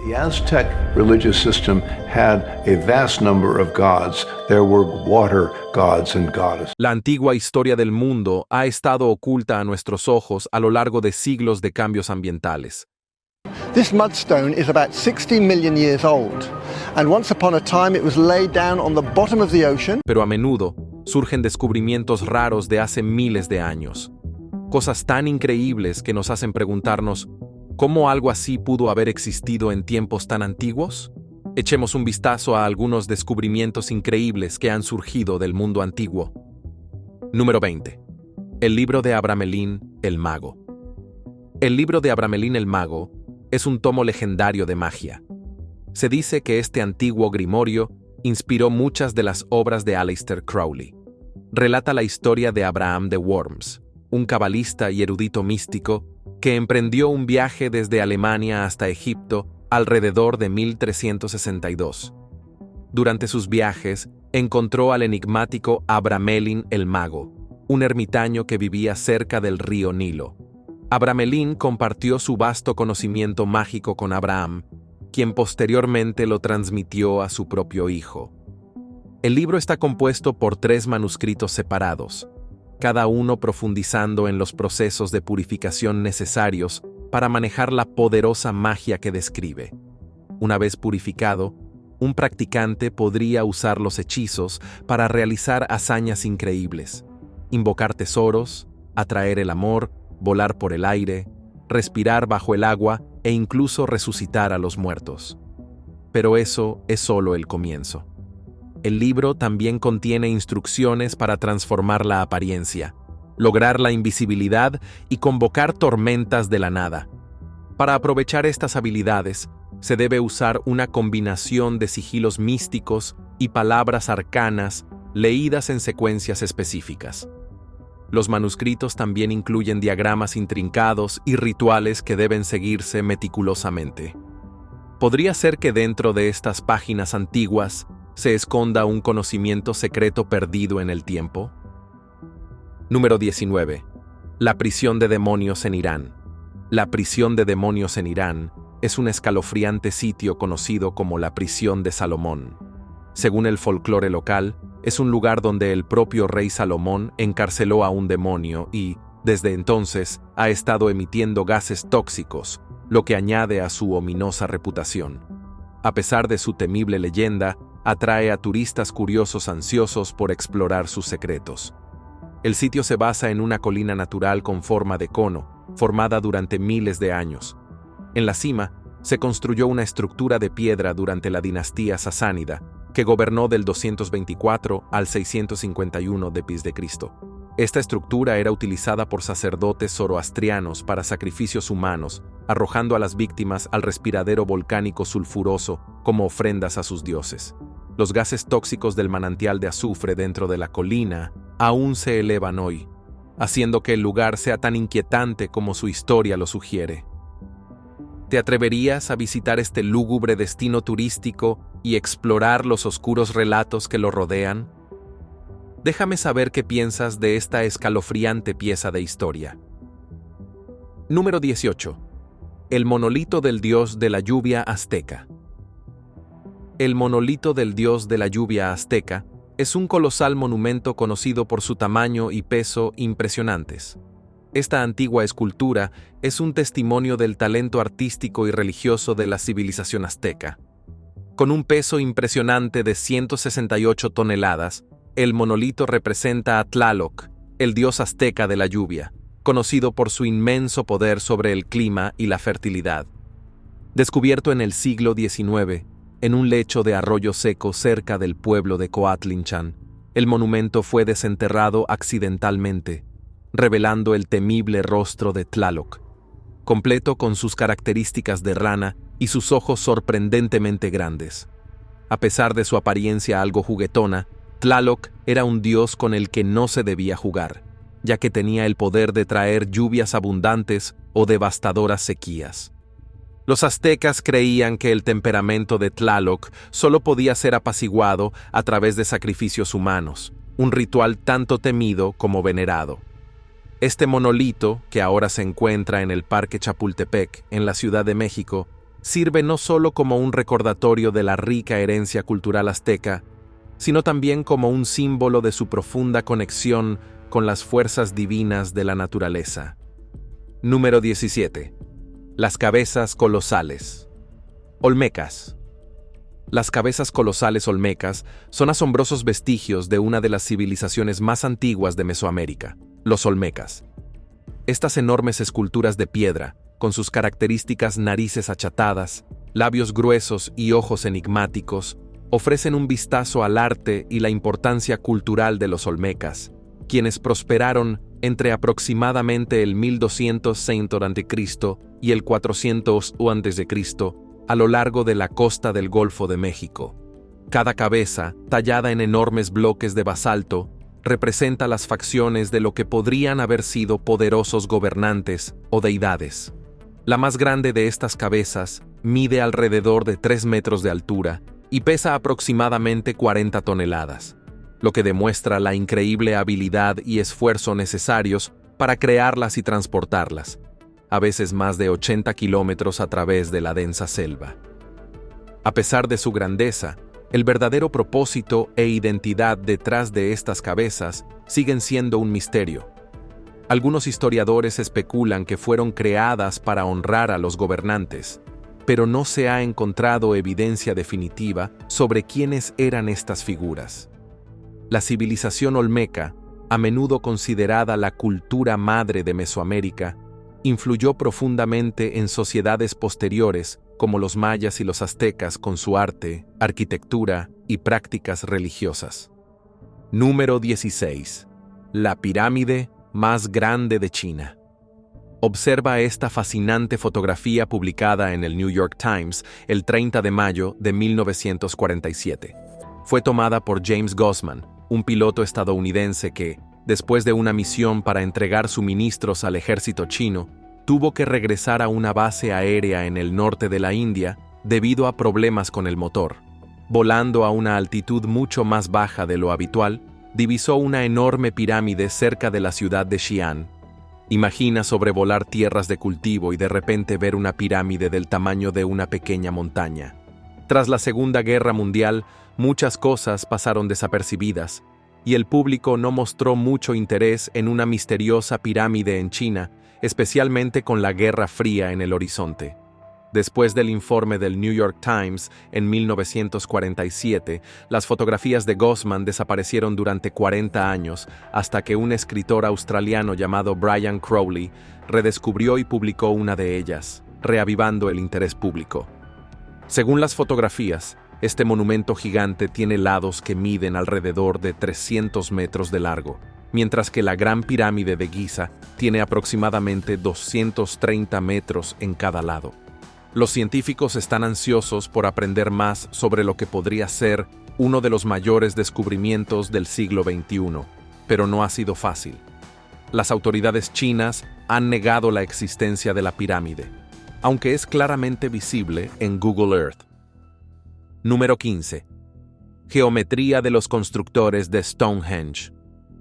The Aztec religious system had a vast number of gods. There were water gods and goddesses. La antigua historia del mundo ha estado oculta a nuestros ojos a lo largo de siglos de cambios ambientales. This mudstone is about 60 million years old, and once upon a time it was laid down on the bottom of the ocean. Pero a menudo surgen descubrimientos raros de hace miles de años. Cosas tan increíbles que nos hacen preguntarnos, ¿cómo algo así pudo haber existido en tiempos tan antiguos? Echemos un vistazo a algunos descubrimientos increíbles que han surgido del mundo antiguo. Número 20. El libro de Abramelín el Mago. El libro de Abramelín el Mago es un tomo legendario de magia. Se dice que este antiguo grimorio inspiró muchas de las obras de Aleister Crowley. Relata la historia de Abraham de Worms, un cabalista y erudito místico que emprendió un viaje desde Alemania hasta Egipto alrededor de 1362. Durante sus viajes, encontró al enigmático Abramelín el Mago, un ermitaño que vivía cerca del río Nilo. Abramelín compartió su vasto conocimiento mágico con Abraham, quien posteriormente lo transmitió a su propio hijo. El libro está compuesto por 3 manuscritos separados, cada uno profundizando en los procesos de purificación necesarios para manejar la poderosa magia que describe. Una vez purificado, un practicante podría usar los hechizos para realizar hazañas increíbles, invocar tesoros, atraer el amor, volar por el aire, respirar bajo el agua e incluso resucitar a los muertos. Pero eso es solo el comienzo. El libro también contiene instrucciones para transformar la apariencia, lograr la invisibilidad y convocar tormentas de la nada. Para aprovechar estas habilidades, se debe usar una combinación de sigilos místicos y palabras arcanas leídas en secuencias específicas. Los manuscritos también incluyen diagramas intrincados y rituales que deben seguirse meticulosamente. ¿Podría ser que dentro de estas páginas antiguas se esconda un conocimiento secreto perdido en el tiempo? Número 19. La prisión de demonios en Irán. La prisión de demonios en Irán es un escalofriante sitio conocido como la prisión de Salomón. Según el folclore local, es un lugar donde el propio rey Salomón encarceló a un demonio y, desde entonces, ha estado emitiendo gases tóxicos, lo que añade a su ominosa reputación. A pesar de su temible leyenda, atrae a turistas curiosos ansiosos por explorar sus secretos. El sitio se basa en una colina natural con forma de cono, formada durante miles de años. En la cima, se construyó una estructura de piedra durante la dinastía sasánida, que gobernó del 224 al 651 d.C. Esta estructura era utilizada por sacerdotes zoroastrianos para sacrificios humanos, arrojando a las víctimas al respiradero volcánico sulfuroso como ofrendas a sus dioses. Los gases tóxicos del manantial de azufre dentro de la colina aún se elevan hoy, haciendo que el lugar sea tan inquietante como su historia lo sugiere. ¿Te atreverías a visitar este lúgubre destino turístico y explorar los oscuros relatos que lo rodean? Déjame saber qué piensas de esta escalofriante pieza de historia. Número 18. El monolito del dios de la lluvia azteca. El monolito del dios de la lluvia azteca es un colosal monumento conocido por su tamaño y peso impresionantes. Esta antigua escultura es un testimonio del talento artístico y religioso de la civilización azteca. Con un peso impresionante de 168 toneladas, el monolito representa a Tlaloc, el dios azteca de la lluvia, conocido por su inmenso poder sobre el clima y la fertilidad. Descubierto en el siglo XIX, en un lecho de arroyo seco cerca del pueblo de Coatlinchan, el monumento fue desenterrado accidentalmente, revelando el temible rostro de Tlaloc, completo con sus características de rana y sus ojos sorprendentemente grandes. A pesar de su apariencia algo juguetona, Tlaloc era un dios con el que no se debía jugar, ya que tenía el poder de traer lluvias abundantes o devastadoras sequías. Los aztecas creían que el temperamento de Tlaloc solo podía ser apaciguado a través de sacrificios humanos, un ritual tanto temido como venerado. Este monolito, que ahora se encuentra en el Parque Chapultepec, en la Ciudad de México, sirve no solo como un recordatorio de la rica herencia cultural azteca, sino también como un símbolo de su profunda conexión con las fuerzas divinas de la naturaleza. Número 17. Las cabezas colosales. Olmecas. Las cabezas colosales olmecas son asombrosos vestigios de una de las civilizaciones más antiguas de Mesoamérica, los olmecas. Estas enormes esculturas de piedra, con sus características narices achatadas, labios gruesos y ojos enigmáticos, ofrecen un vistazo al arte y la importancia cultural de los olmecas, quienes prosperaron entre aproximadamente el 1200 a.C. y el 400 a.C. a lo largo de la costa del Golfo de México. Cada cabeza, tallada en enormes bloques de basalto, representa las facciones de lo que podrían haber sido poderosos gobernantes o deidades. La más grande de estas cabezas mide alrededor de 3 metros de altura y pesa aproximadamente 40 toneladas, lo que demuestra la increíble habilidad y esfuerzo necesarios para crearlas y transportarlas, a veces más de 80 kilómetros a través de la densa selva. A pesar de su grandeza, el verdadero propósito e identidad detrás de estas cabezas siguen siendo un misterio. Algunos historiadores especulan que fueron creadas para honrar a los gobernantes, pero no se ha encontrado evidencia definitiva sobre quiénes eran estas figuras. La civilización olmeca, a menudo considerada la cultura madre de Mesoamérica, influyó profundamente en sociedades posteriores como los mayas y los aztecas con su arte, arquitectura y prácticas religiosas. Número 16. La pirámide más grande de China. Observa esta fascinante fotografía publicada en el New York Times el 30 de mayo de 1947. Fue tomada por James Gossman, un piloto estadounidense que, después de una misión para entregar suministros al ejército chino, tuvo que regresar a una base aérea en el norte de la India debido a problemas con el motor. Volando a una altitud mucho más baja de lo habitual, divisó una enorme pirámide cerca de la ciudad de Xi'an. Imagina sobrevolar tierras de cultivo y de repente ver una pirámide del tamaño de una pequeña montaña. Tras la Segunda Guerra Mundial, muchas cosas pasaron desapercibidas, y el público no mostró mucho interés en una misteriosa pirámide en China, especialmente con la Guerra Fría en el horizonte. Después del informe del New York Times en 1947, las fotografías de Gossman desaparecieron durante 40 años hasta que un escritor australiano llamado Brian Crowley redescubrió y publicó una de ellas, reavivando el interés público. Según las fotografías, este monumento gigante tiene lados que miden alrededor de 300 metros de largo, mientras que la Gran Pirámide de Giza tiene aproximadamente 230 metros en cada lado. Los científicos están ansiosos por aprender más sobre lo que podría ser uno de los mayores descubrimientos del siglo XXI, pero no ha sido fácil. Las autoridades chinas han negado la existencia de la pirámide, aunque es claramente visible en Google Earth. Número 15. Geometría de los constructores de Stonehenge.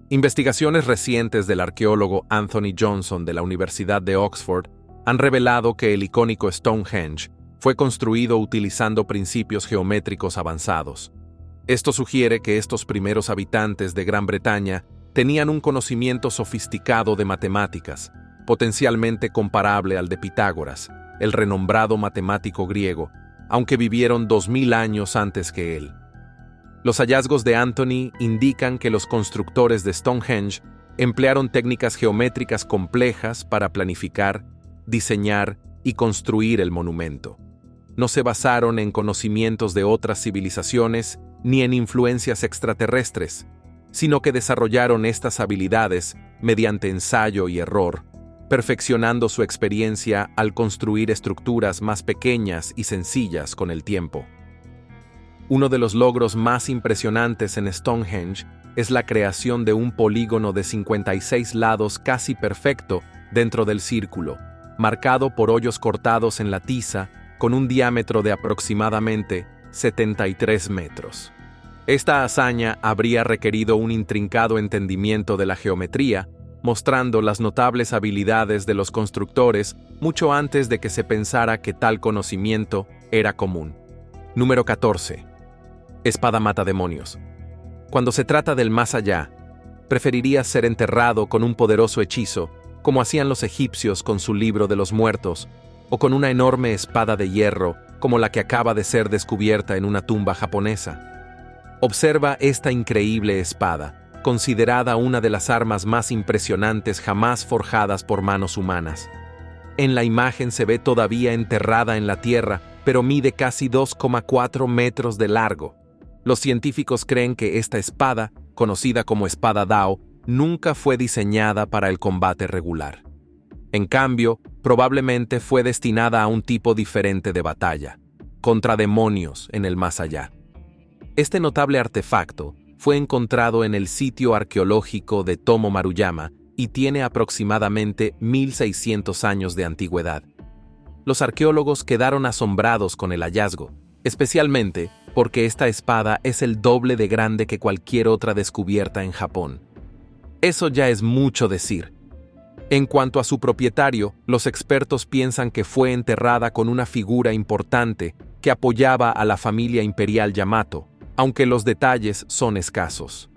Investigaciones recientes del arqueólogo Anthony Johnson de la Universidad de Oxford han revelado que el icónico Stonehenge fue construido utilizando principios geométricos avanzados. Esto sugiere que estos primeros habitantes de Gran Bretaña tenían un conocimiento sofisticado de matemáticas, potencialmente comparable al de Pitágoras, el renombrado matemático griego, aunque vivieron 2000 años antes que él. Los hallazgos de Anthony indican que los constructores de Stonehenge emplearon técnicas geométricas complejas para planificar, diseñar y construir el monumento. No se basaron en conocimientos de otras civilizaciones ni en influencias extraterrestres, sino que desarrollaron estas habilidades mediante ensayo y error, perfeccionando su experiencia al construir estructuras más pequeñas y sencillas con el tiempo. Uno de los logros más impresionantes en Stonehenge es la creación de un polígono de 56 lados casi perfecto dentro del círculo, marcado por hoyos cortados en la tiza con un diámetro de aproximadamente 73 metros. Esta hazaña habría requerido un intrincado entendimiento de la geometría, mostrando las notables habilidades de los constructores mucho antes de que se pensara que tal conocimiento era común. Número 14. Espada mata demonios. Cuando se trata del más allá, preferirías ser enterrado con un poderoso hechizo, como hacían los egipcios con su libro de los muertos, o con una enorme espada de hierro, como la que acaba de ser descubierta en una tumba japonesa. Observa esta increíble espada, considerada una de las armas más impresionantes jamás forjadas por manos humanas. En la imagen se ve todavía enterrada en la tierra, pero mide casi 2,4 metros de largo. Los científicos creen que esta espada, conocida como espada Dao, nunca fue diseñada para el combate regular. En cambio, probablemente fue destinada a un tipo diferente de batalla, contra demonios en el más allá. Este notable artefacto fue encontrado en el sitio arqueológico de Tomo Maruyama y tiene aproximadamente 1600 años de antigüedad. Los arqueólogos quedaron asombrados con el hallazgo, especialmente porque esta espada es el doble de grande que cualquier otra descubierta en Japón. Eso ya es mucho decir. En cuanto a su propietario, los expertos piensan que fue enterrada con una figura importante que apoyaba a la familia imperial Yamato, aunque los detalles son escasos.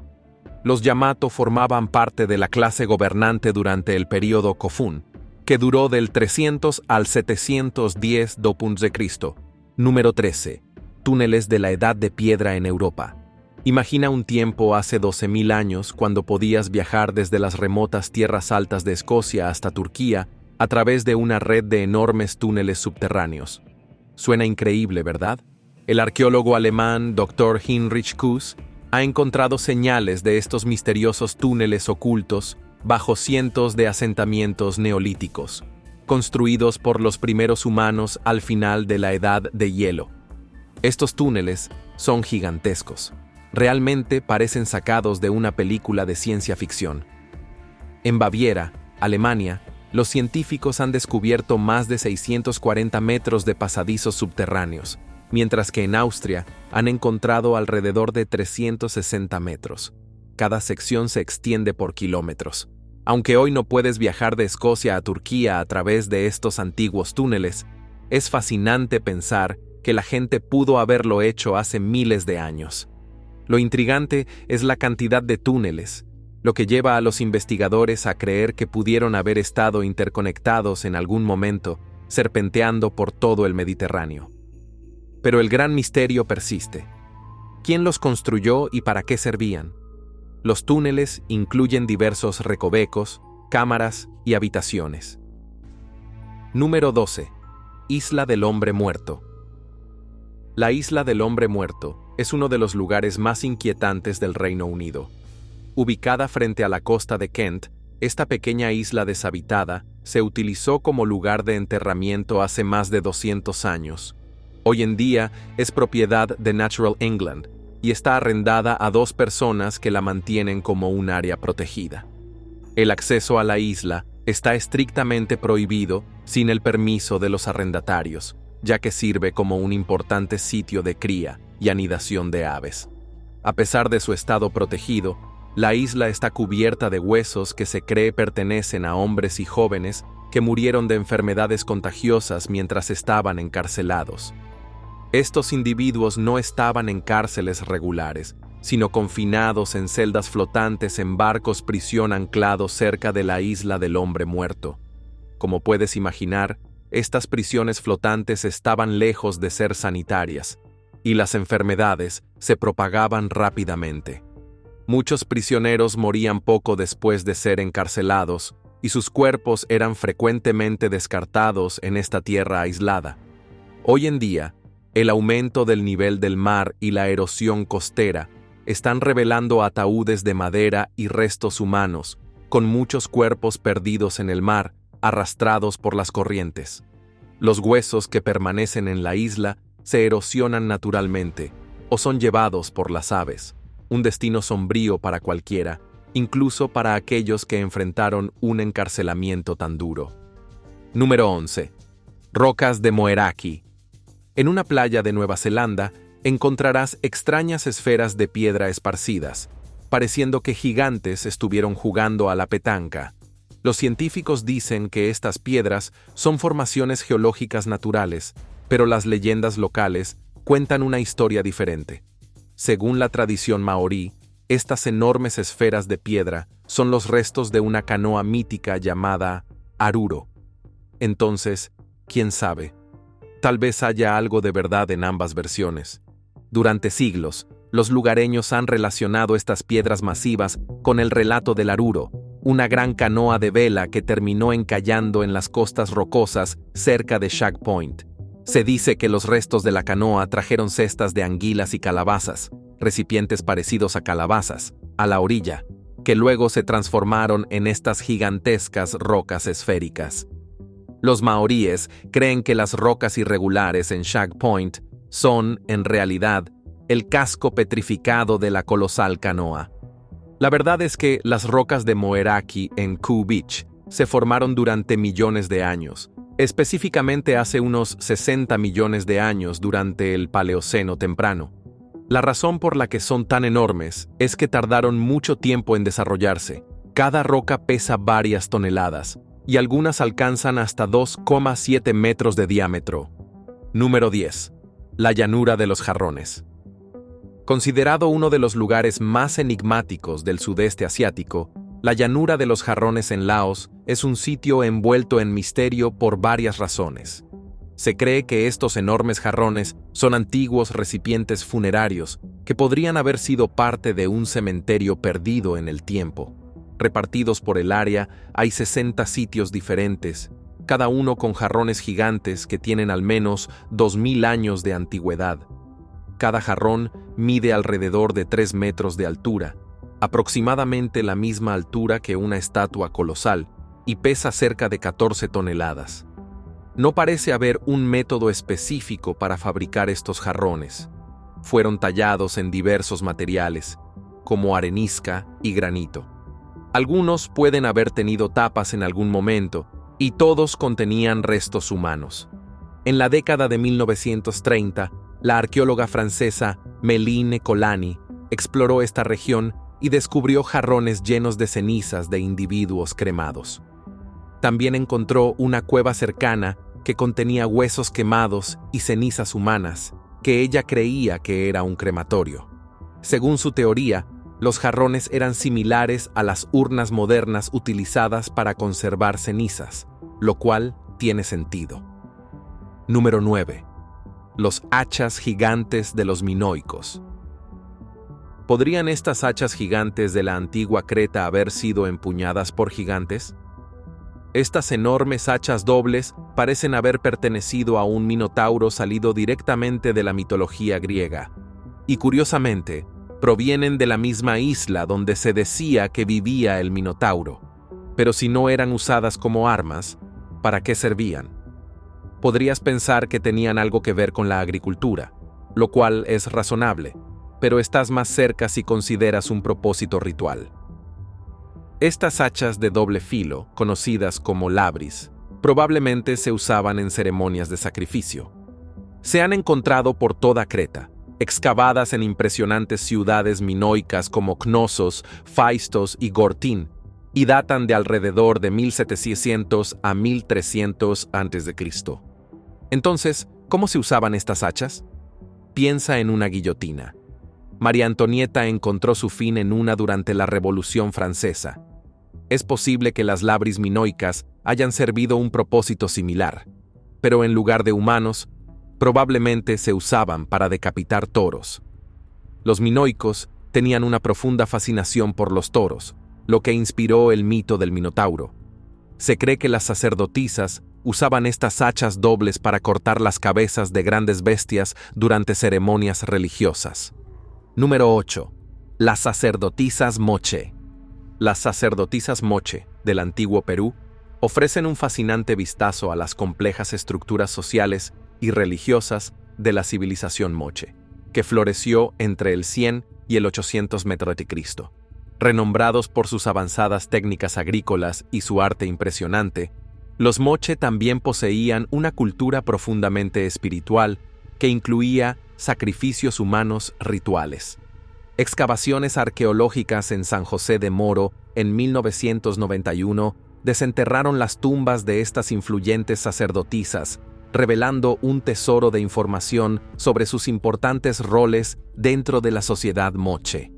Los Yamato formaban parte de la clase gobernante durante el período Kofun, que duró del 300 al 710 d.C. Número 13. Túneles de la Edad de Piedra en Europa. Imagina un tiempo hace 12.000 años cuando podías viajar desde las remotas tierras altas de Escocia hasta Turquía a través de una red de enormes túneles subterráneos. Suena increíble, ¿verdad? El arqueólogo alemán Dr. Heinrich Kuss ha encontrado señales de estos misteriosos túneles ocultos bajo cientos de asentamientos neolíticos, construidos por los primeros humanos al final de la Edad de Hielo. Estos túneles son gigantescos. Realmente parecen sacados de una película de ciencia ficción. En Baviera, Alemania, los científicos han descubierto más de 640 metros de pasadizos subterráneos, mientras que en Austria han encontrado alrededor de 360 metros. Cada sección se extiende por kilómetros. Aunque hoy no puedes viajar de Escocia a Turquía a través de estos antiguos túneles, es fascinante pensar que la gente pudo haberlo hecho hace miles de años. Lo intrigante es la cantidad de túneles, lo que lleva a los investigadores a creer que pudieron haber estado interconectados en algún momento, serpenteando por todo el Mediterráneo. Pero el gran misterio persiste. ¿Quién los construyó y para qué servían? Los túneles incluyen diversos recovecos, cámaras y habitaciones. Número 12. Isla del Hombre Muerto. La Isla del Hombre Muerto es uno de los lugares más inquietantes del Reino Unido. Ubicada frente a la costa de Kent, esta pequeña isla deshabitada se utilizó como lugar de enterramiento hace más de 200 años. Hoy en día es propiedad de Natural England y está arrendada a 2 personas que la mantienen como un área protegida. El acceso a la isla está estrictamente prohibido sin el permiso de los arrendatarios, ya que sirve como un importante sitio de cría y anidación de aves. A pesar de su estado protegido, la isla está cubierta de huesos que se cree pertenecen a hombres y jóvenes que murieron de enfermedades contagiosas mientras estaban encarcelados. Estos individuos no estaban en cárceles regulares, sino confinados en celdas flotantes en barcos prisión anclados cerca de la Isla del Hombre Muerto. Como puedes imaginar, estas prisiones flotantes estaban lejos de ser sanitarias, y las enfermedades se propagaban rápidamente. Muchos prisioneros morían poco después de ser encarcelados, y sus cuerpos eran frecuentemente descartados en esta tierra aislada. Hoy en día, el aumento del nivel del mar y la erosión costera están revelando ataúdes de madera y restos humanos, con muchos cuerpos perdidos en el mar, arrastrados por las corrientes. Los huesos que permanecen en la isla se erosionan naturalmente o son llevados por las aves, un destino sombrío para cualquiera, incluso para aquellos que enfrentaron un encarcelamiento tan duro. Número 11. Rocas de Moeraki. En una playa de Nueva Zelanda encontrarás extrañas esferas de piedra esparcidas, pareciendo que gigantes estuvieron jugando a la petanca. Los científicos dicen que estas piedras son formaciones geológicas naturales, pero las leyendas locales cuentan una historia diferente. Según la tradición maorí, estas enormes esferas de piedra son los restos de una canoa mítica llamada Aruro. Entonces, ¿quién sabe? Tal vez haya algo de verdad en ambas versiones. Durante siglos, los lugareños han relacionado estas piedras masivas con el relato del Aruro, una gran canoa de vela que terminó encallando en las costas rocosas cerca de Shag Point. Se dice que los restos de la canoa trajeron cestas de anguilas y calabazas, recipientes parecidos a calabazas, a la orilla, que luego se transformaron en estas gigantescas rocas esféricas. Los maoríes creen que las rocas irregulares en Shag Point son, en realidad, el casco petrificado de la colosal canoa. La verdad es que las rocas de Moeraki en Koo Beach se formaron durante millones de años, específicamente hace unos 60 millones de años durante el Paleoceno temprano. La razón por la que son tan enormes es que tardaron mucho tiempo en desarrollarse. Cada roca pesa varias toneladas, y algunas alcanzan hasta 2,7 metros de diámetro. Número 10. La llanura de los jarrones. Considerado uno de los lugares más enigmáticos del sudeste asiático, la llanura de los jarrones en Laos es un sitio envuelto en misterio por varias razones. Se cree que estos enormes jarrones son antiguos recipientes funerarios que podrían haber sido parte de un cementerio perdido en el tiempo. Repartidos por el área hay 60 sitios diferentes, cada uno con jarrones gigantes que tienen al menos 2000 años de antigüedad. Cada jarrón mide alrededor de 3 metros de altura, aproximadamente la misma altura que una estatua colosal, y pesa cerca de 14 toneladas. No parece haber un método específico para fabricar estos jarrones. Fueron tallados en diversos materiales, como arenisca y granito. Algunos pueden haber tenido tapas en algún momento, y todos contenían restos humanos. En la década de 1930, la arqueóloga francesa Méline Colani exploró esta región y descubrió jarrones llenos de cenizas de individuos cremados. También encontró una cueva cercana que contenía huesos quemados y cenizas humanas, que ella creía que era un crematorio. Según su teoría, los jarrones eran similares a las urnas modernas utilizadas para conservar cenizas, lo cual tiene sentido. Número 9. Los hachas gigantes de los minoicos. ¿Podrían estas hachas gigantes de la antigua Creta haber sido empuñadas por gigantes? Estas enormes hachas dobles parecen haber pertenecido a un minotauro salido directamente de la mitología griega, y curiosamente, provienen de la misma isla donde se decía que vivía el minotauro. Pero si no eran usadas como armas, ¿para qué servían? Podrías pensar que tenían algo que ver con la agricultura, lo cual es razonable, pero estás más cerca si consideras un propósito ritual. Estas hachas de doble filo, conocidas como labris, probablemente se usaban en ceremonias de sacrificio. Se han encontrado por toda Creta, excavadas en impresionantes ciudades minoicas como Knossos, Phaistos y Gortyn, y datan de alrededor de 1700 a 1300 a.C. Entonces, ¿cómo se usaban estas hachas? Piensa en una guillotina. María Antonieta encontró su fin en una durante la Revolución Francesa. Es posible que las labris minoicas hayan servido un propósito similar, pero en lugar de humanos, probablemente se usaban para decapitar toros. Los minoicos tenían una profunda fascinación por los toros, lo que inspiró el mito del Minotauro. Se cree que las sacerdotisas usaban estas hachas dobles para cortar las cabezas de grandes bestias durante ceremonias religiosas. Número 8. Las sacerdotisas Moche. Las sacerdotisas Moche, del antiguo Perú, ofrecen un fascinante vistazo a las complejas estructuras sociales y religiosas de la civilización Moche, que floreció entre el 100 y el 800 m.C. Renombrados por sus avanzadas técnicas agrícolas y su arte impresionante, los Moche también poseían una cultura profundamente espiritual que incluía sacrificios humanos rituales. Excavaciones arqueológicas en San José de Moro en 1991 desenterraron las tumbas de estas influyentes sacerdotisas, revelando un tesoro de información sobre sus importantes roles dentro de la sociedad moche.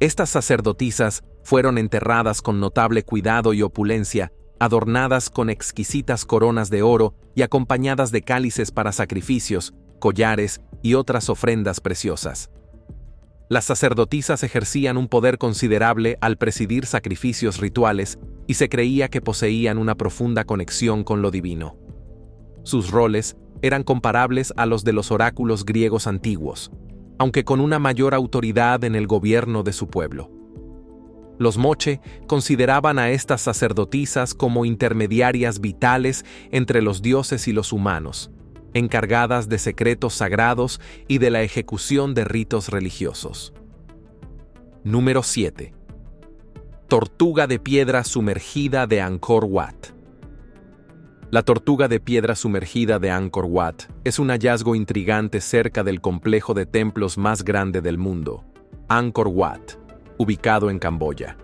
Estas sacerdotisas fueron enterradas con notable cuidado y opulencia, adornadas con exquisitas coronas de oro y acompañadas de cálices para sacrificios, collares y otras ofrendas preciosas. Las sacerdotisas ejercían un poder considerable al presidir sacrificios rituales y se creía que poseían una profunda conexión con lo divino. Sus roles eran comparables a los de los oráculos griegos antiguos, aunque con una mayor autoridad en el gobierno de su pueblo. Los moche consideraban a estas sacerdotisas como intermediarias vitales entre los dioses y los humanos, encargadas de secretos sagrados y de la ejecución de ritos religiosos. Número 7. Tortuga de piedra sumergida de Angkor Wat. La tortuga de piedra sumergida de Angkor Wat es un hallazgo intrigante cerca del complejo de templos más grande del mundo, Angkor Wat, ubicado en Camboya.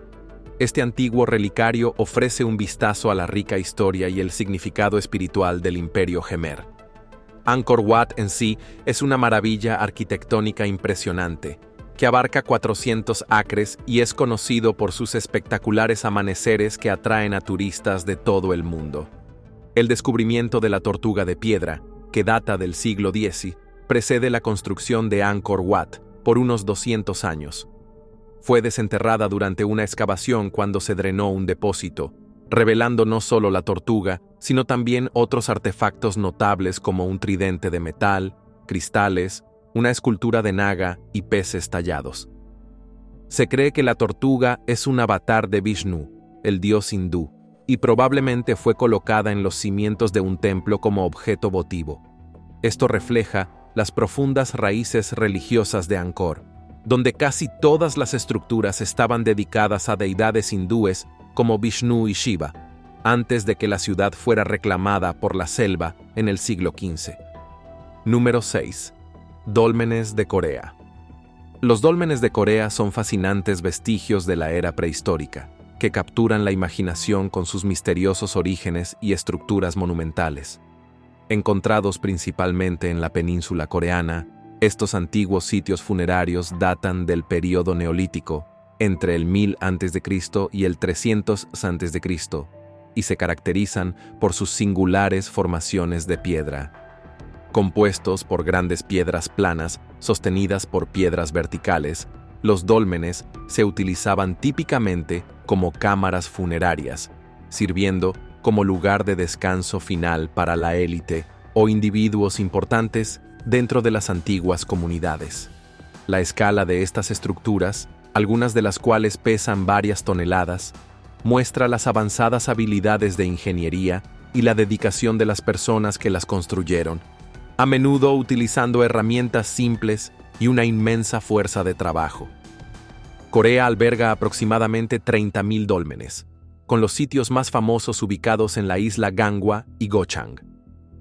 Este antiguo relicario ofrece un vistazo a la rica historia y el significado espiritual del Imperio Jemer. Angkor Wat en sí es una maravilla arquitectónica impresionante, que abarca 400 acres y es conocido por sus espectaculares amaneceres que atraen a turistas de todo el mundo. El descubrimiento de la tortuga de piedra, que data del siglo X, precede la construcción de Angkor Wat por unos 200 años. Fue desenterrada durante una excavación cuando se drenó un depósito, revelando no solo la tortuga, sino también otros artefactos notables como un tridente de metal, cristales, una escultura de naga y peces tallados. Se cree que la tortuga es un avatar de Vishnu, el dios hindú, y probablemente fue colocada en los cimientos de un templo como objeto votivo. Esto refleja las profundas raíces religiosas de Angkor, donde casi todas las estructuras estaban dedicadas a deidades hindúes como Vishnu y Shiva, antes de que la ciudad fuera reclamada por la selva en el siglo XV. Número 6. Dólmenes de Corea. Los dólmenes de Corea son fascinantes vestigios de la era prehistórica, que capturan la imaginación con sus misteriosos orígenes y estructuras monumentales. Encontrados principalmente en la península coreana, estos antiguos sitios funerarios datan del período neolítico, entre el 1000 a.C. y el 300 a.C., y se caracterizan por sus singulares formaciones de piedra. Compuestos por grandes piedras planas sostenidas por piedras verticales, los dólmenes se utilizaban típicamente como cámaras funerarias, sirviendo como lugar de descanso final para la élite o individuos importantes dentro de las antiguas comunidades. La escala de estas estructuras, algunas de las cuales pesan varias toneladas, muestra las avanzadas habilidades de ingeniería y la dedicación de las personas que las construyeron, a menudo utilizando herramientas simples y una inmensa fuerza de trabajo. Corea alberga aproximadamente 30.000 dólmenes, con los sitios más famosos ubicados en la isla Gangwon y Gochang.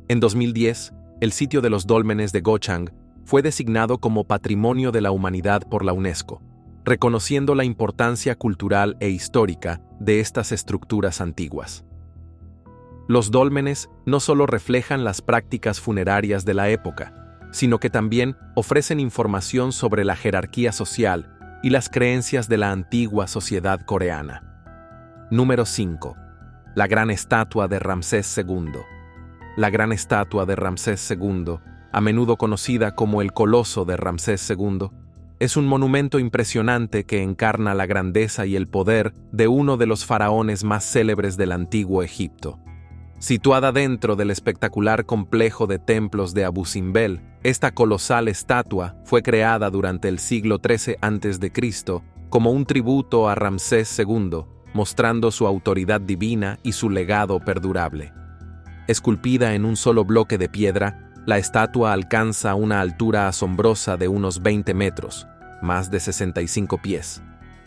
En 2010, el sitio de los dólmenes de Gochang fue designado como Patrimonio de la Humanidad por la UNESCO, reconociendo la importancia cultural e histórica de estas estructuras antiguas. Los dólmenes no solo reflejan las prácticas funerarias de la época, sino que también ofrecen información sobre la jerarquía social y las creencias de la antigua sociedad coreana. Número 5. La gran estatua de Ramsés II. La gran estatua de Ramsés II, a menudo conocida como el Coloso de Ramsés II, es un monumento impresionante que encarna la grandeza y el poder de uno de los faraones más célebres del antiguo Egipto. Situada dentro del espectacular complejo de templos de Abu Simbel, esta colosal estatua fue creada durante el siglo XIII a.C. como un tributo a Ramsés II, mostrando su autoridad divina y su legado perdurable. Esculpida en un solo bloque de piedra, la estatua alcanza una altura asombrosa de unos 20 metros, más de 65 pies,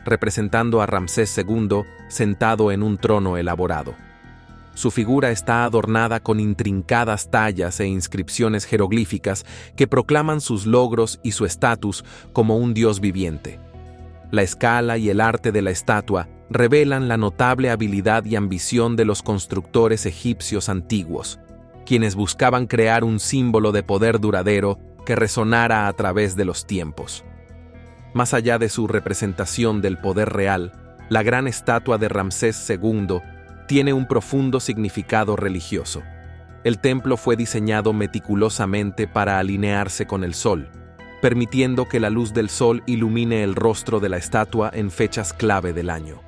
representando a Ramsés II sentado en un trono elaborado. Su figura está adornada con intrincadas tallas e inscripciones jeroglíficas que proclaman sus logros y su estatus como un dios viviente. La escala y el arte de la estatua revelan la notable habilidad y ambición de los constructores egipcios antiguos, quienes buscaban crear un símbolo de poder duradero que resonara a través de los tiempos. Más allá de su representación del poder real, la gran estatua de Ramsés II tiene un profundo significado religioso. El templo fue diseñado meticulosamente para alinearse con el sol, permitiendo que la luz del sol ilumine el rostro de la estatua en fechas clave del año,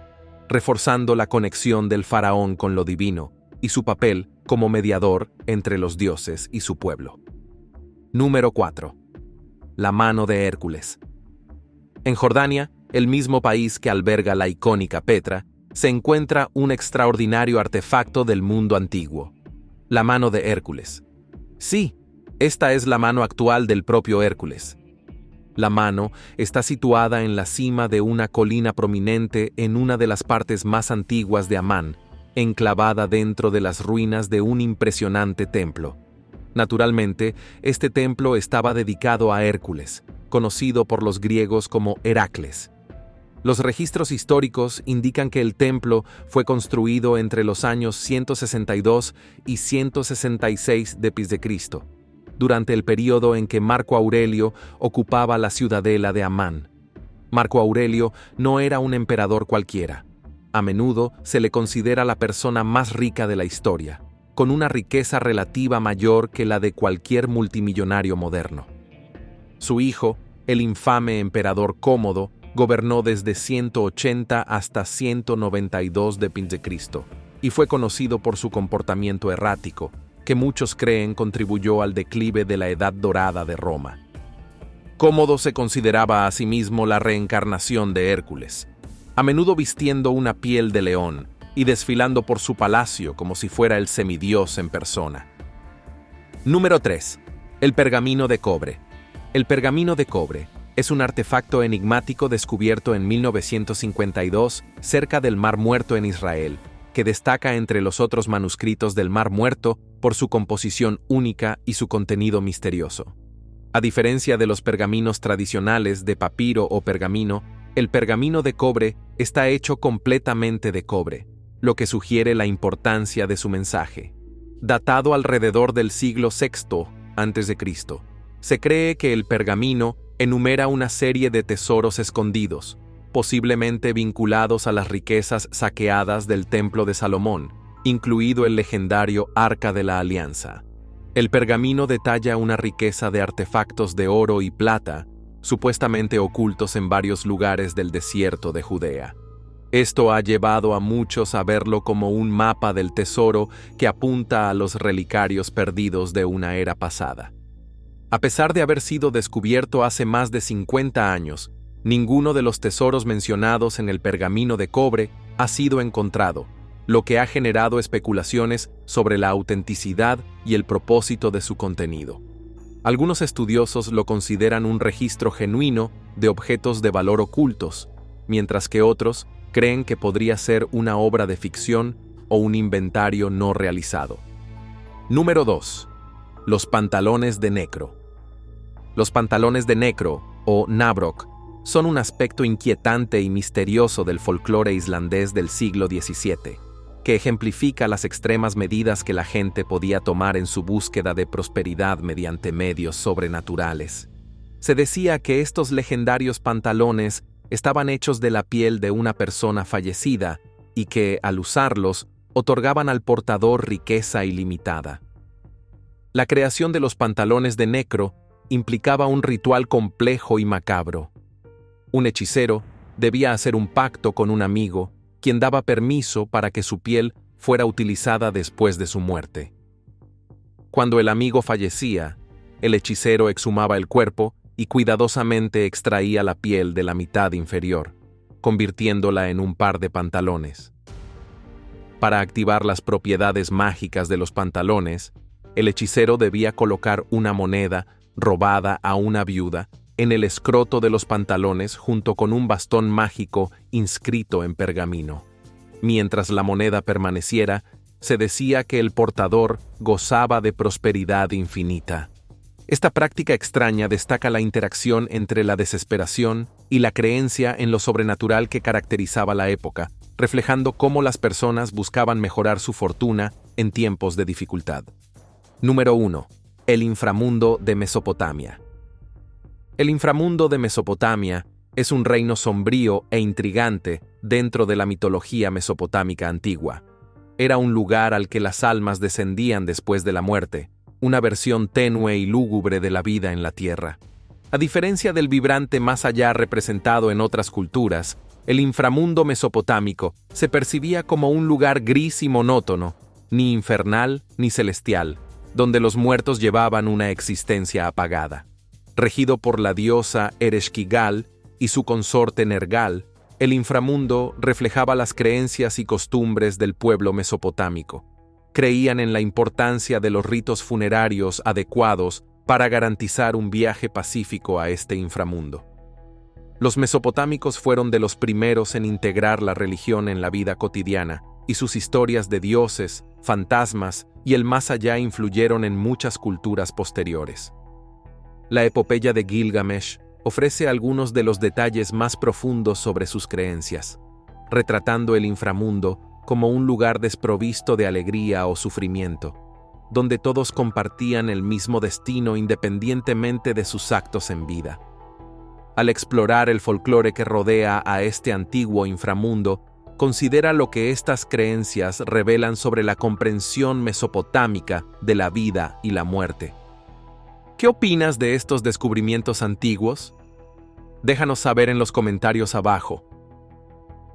reforzando la conexión del faraón con lo divino y su papel como mediador entre los dioses y su pueblo. Número 4. La mano de Hércules. En Jordania, el mismo país que alberga la icónica Petra, se encuentra un extraordinario artefacto del mundo antiguo, la mano de Hércules. Sí, esta es la mano actual del propio Hércules. La mano está situada en la cima de una colina prominente en una de las partes más antiguas de Amán, enclavada dentro de las ruinas de un impresionante templo. Naturalmente, este templo estaba dedicado a Hércules, conocido por los griegos como Heracles. Los registros históricos indican que el templo fue construido entre los años 162 y 166 d.C., durante el período en que Marco Aurelio ocupaba la ciudadela de Amán. Marco Aurelio no era un emperador cualquiera. A menudo se le considera la persona más rica de la historia, con una riqueza relativa mayor que la de cualquier multimillonario moderno. Su hijo, el infame emperador Cómodo, gobernó desde 180 hasta 192 d.C. y fue conocido por su comportamiento errático, que muchos creen contribuyó al declive de la Edad Dorada de Roma. Cómodo se consideraba a sí mismo la reencarnación de Hércules, a menudo vistiendo una piel de león y desfilando por su palacio como si fuera el semidios en persona. Número 3. El pergamino de cobre. El pergamino de cobre es un artefacto enigmático descubierto en 1952 cerca del Mar Muerto en Israel, que destaca entre los otros manuscritos del Mar Muerto por su composición única y su contenido misterioso. A diferencia de los pergaminos tradicionales de papiro o pergamino, el pergamino de cobre está hecho completamente de cobre, lo que sugiere la importancia de su mensaje. Datado alrededor del siglo VI a.C., se cree que el pergamino enumera una serie de tesoros escondidos, posiblemente vinculados a las riquezas saqueadas del Templo de Salomón, incluido el legendario Arca de la Alianza. El pergamino detalla una riqueza de artefactos de oro y plata, supuestamente ocultos en varios lugares del desierto de Judea. Esto ha llevado a muchos a verlo como un mapa del tesoro que apunta a los relicarios perdidos de una era pasada. A pesar de haber sido descubierto hace más de 50 años, ninguno de los tesoros mencionados en el pergamino de cobre ha sido encontrado, lo que ha generado especulaciones sobre la autenticidad y el propósito de su contenido. Algunos estudiosos lo consideran un registro genuino de objetos de valor ocultos, mientras que otros creen que podría ser una obra de ficción o un inventario no realizado. Número 2. Los pantalones de Necro. Los pantalones de Necro, o Nabrok, son un aspecto inquietante y misterioso del folclore islandés del siglo XVII, que ejemplifica las extremas medidas que la gente podía tomar en su búsqueda de prosperidad mediante medios sobrenaturales. Se decía que estos legendarios pantalones estaban hechos de la piel de una persona fallecida y que, al usarlos, otorgaban al portador riqueza ilimitada. La creación de los pantalones de Necro implicaba un ritual complejo y macabro. Un hechicero debía hacer un pacto con un amigo, quien daba permiso para que su piel fuera utilizada después de su muerte. Cuando el amigo fallecía, el hechicero exhumaba el cuerpo y cuidadosamente extraía la piel de la mitad inferior, convirtiéndola en un par de pantalones. Para activar las propiedades mágicas de los pantalones, el hechicero debía colocar una moneda robada a una viuda en el escroto de los pantalones junto con un bastón mágico inscrito en pergamino. Mientras la moneda permaneciera, se decía que el portador gozaba de prosperidad infinita. Esta práctica extraña destaca la interacción entre la desesperación y la creencia en lo sobrenatural que caracterizaba la época, reflejando cómo las personas buscaban mejorar su fortuna en tiempos de dificultad. Número 1. El inframundo de Mesopotamia. El inframundo de Mesopotamia es un reino sombrío e intrigante dentro de la mitología mesopotámica antigua. Era un lugar al que las almas descendían después de la muerte, una versión tenue y lúgubre de la vida en la tierra. A diferencia del vibrante más allá representado en otras culturas, el inframundo mesopotámico se percibía como un lugar gris y monótono, ni infernal ni celestial, donde los muertos llevaban una existencia apagada. Regido por la diosa Ereshkigal y su consorte Nergal, el inframundo reflejaba las creencias y costumbres del pueblo mesopotámico. Creían en la importancia de los ritos funerarios adecuados para garantizar un viaje pacífico a este inframundo. Los mesopotámicos fueron de los primeros en integrar la religión en la vida cotidiana, y sus historias de dioses, fantasmas y el más allá influyeron en muchas culturas posteriores. La epopeya de Gilgamesh ofrece algunos de los detalles más profundos sobre sus creencias, retratando el inframundo como un lugar desprovisto de alegría o sufrimiento, donde todos compartían el mismo destino independientemente de sus actos en vida. Al explorar el folclore que rodea a este antiguo inframundo, considera lo que estas creencias revelan sobre la comprensión mesopotámica de la vida y la muerte. ¿Qué opinas de estos descubrimientos antiguos? Déjanos saber en los comentarios abajo.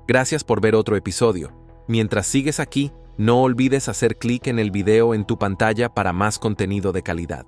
Gracias por ver otro episodio. Mientras sigues aquí, no olvides hacer clic en el video en tu pantalla para más contenido de calidad.